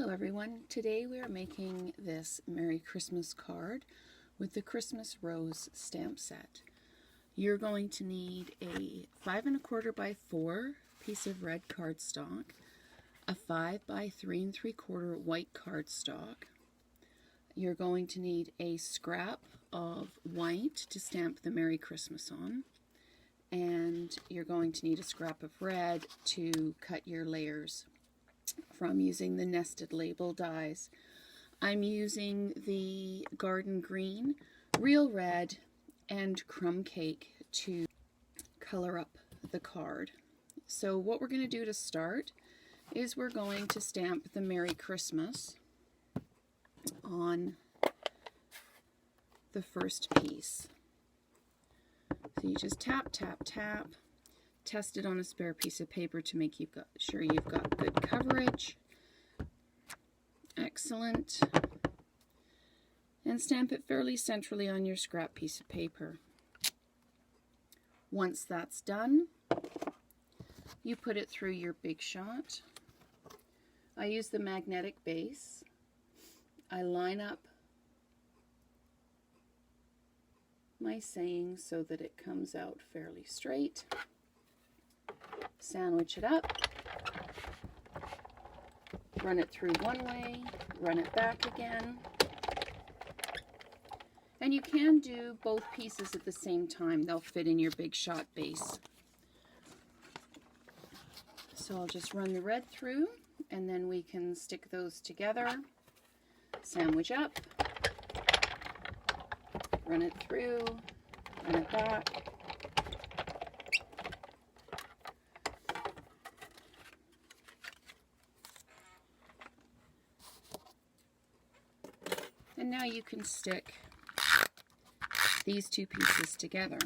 Hello everyone. Today we are making this Merry Christmas card with the Christmas Rose stamp set. You're going to need a 5 1/4 by 4 piece of red cardstock, a 5 by 3 3/4 white cardstock. You're going to need a scrap of white to stamp the Merry Christmas on, and you're going to need a scrap of red to cut your layers from using the nested label dies. I'm using the garden green, real red, and crumb cake to color up the card. So what we're going to do to start is we're going to stamp the Merry Christmas on the first piece. So you just tap, tap, tap. Test it on a spare piece of paper to make sure you've got good coverage. Excellent. And stamp it fairly centrally on your scrap piece of paper. Once that's done, you put it through your Big Shot. I use the magnetic base. I line up my sayings so that it comes out fairly straight. Sandwich it up, run it through one way, run it back again, and you can do both pieces at the same time. They'll fit in your Big Shot base. So I'll just run the red through, and then we can stick those together, sandwich up, run it through, run it back. And now you can stick these two pieces together.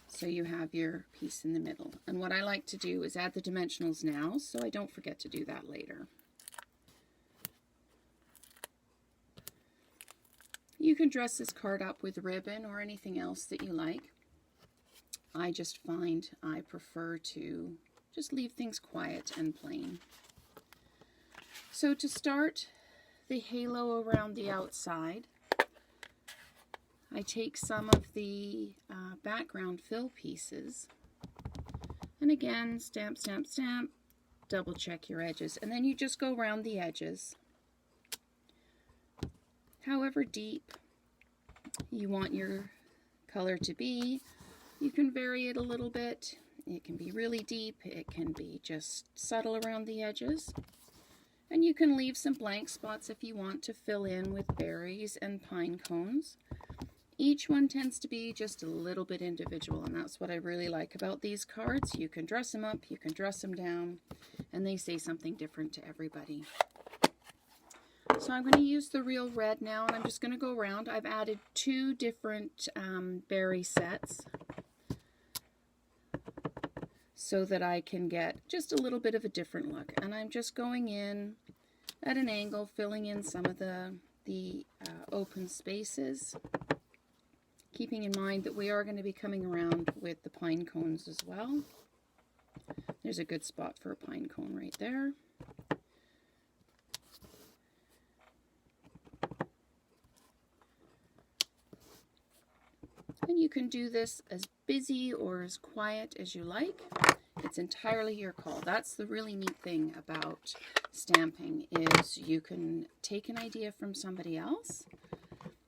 So you have your piece in the middle. And what I like to do is add the dimensionals now, so I don't forget to do that later. You can dress this card up with ribbon or anything else that you like. I just find I prefer to just leave things quiet and plain. So to start the halo around the outside, I take some of the background fill pieces, and again, stamp, stamp, stamp, double check your edges, and then you just go around the edges. However deep you want your color to be, you can vary it a little bit. It can be really deep, it can be just subtle around the edges. And you can leave some blank spots if you want to fill in with berries and pine cones. Each one tends to be just a little bit individual, and that's what I really like about these cards. You can dress them up, you can dress them down, and they say something different to everybody. So I'm going to use the real red now, and I'm just going to go around. I've added 2 different berry sets, so that I can get just a little bit of a different look. And I'm just going in at an angle, filling in some of the open spaces, keeping in mind that we are going to be coming around with the pine cones as well. There's a good spot for a pine cone right there. And you can do this as busy or as quiet as you like. It's entirely your call. That's the really neat thing about stamping, is you can take an idea from somebody else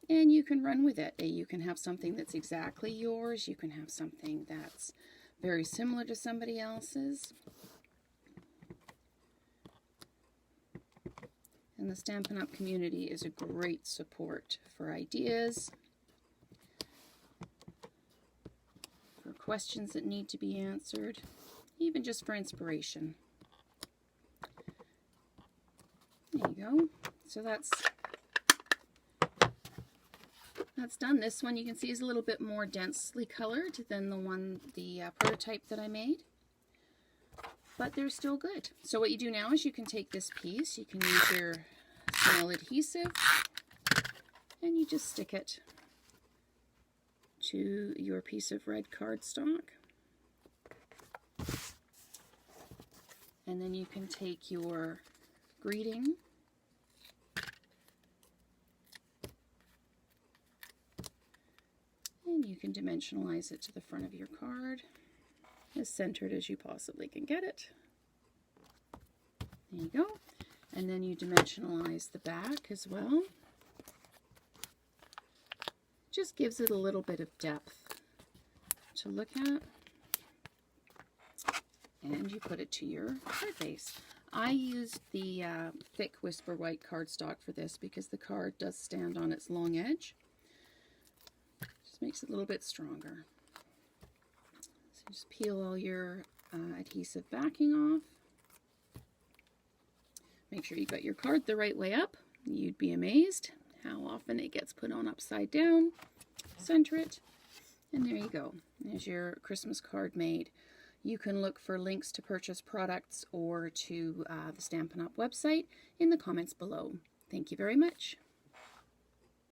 and you can run with it. You can have something that's exactly yours. You can have something that's very similar to somebody else's. And the Stampin' Up community is a great support for ideas, questions that need to be answered, even just for inspiration. There you go. So that's done. This one you can see is a little bit more densely colored than the prototype that I made, but they're still good. So what you do now is you can take this piece, you can use your small adhesive, and you just stick it to your piece of red cardstock. And then you can take your greeting and you can dimensionalize it to the front of your card, as centered as you possibly can get it. There you go. And then you dimensionalize the back as well. Just gives it a little bit of depth to look at. And you put it to your card base. I used the thick Whisper White cardstock for this because the card does stand on its long edge. Just makes it a little bit stronger. So just peel all your adhesive backing off. Make sure you got your card the right way up. You'd be amazed how often it gets put on upside down. Center it, and there you go. There's your Christmas card made. You can look for links to purchase products or to the Stampin' Up website in the comments below. Thank you very much.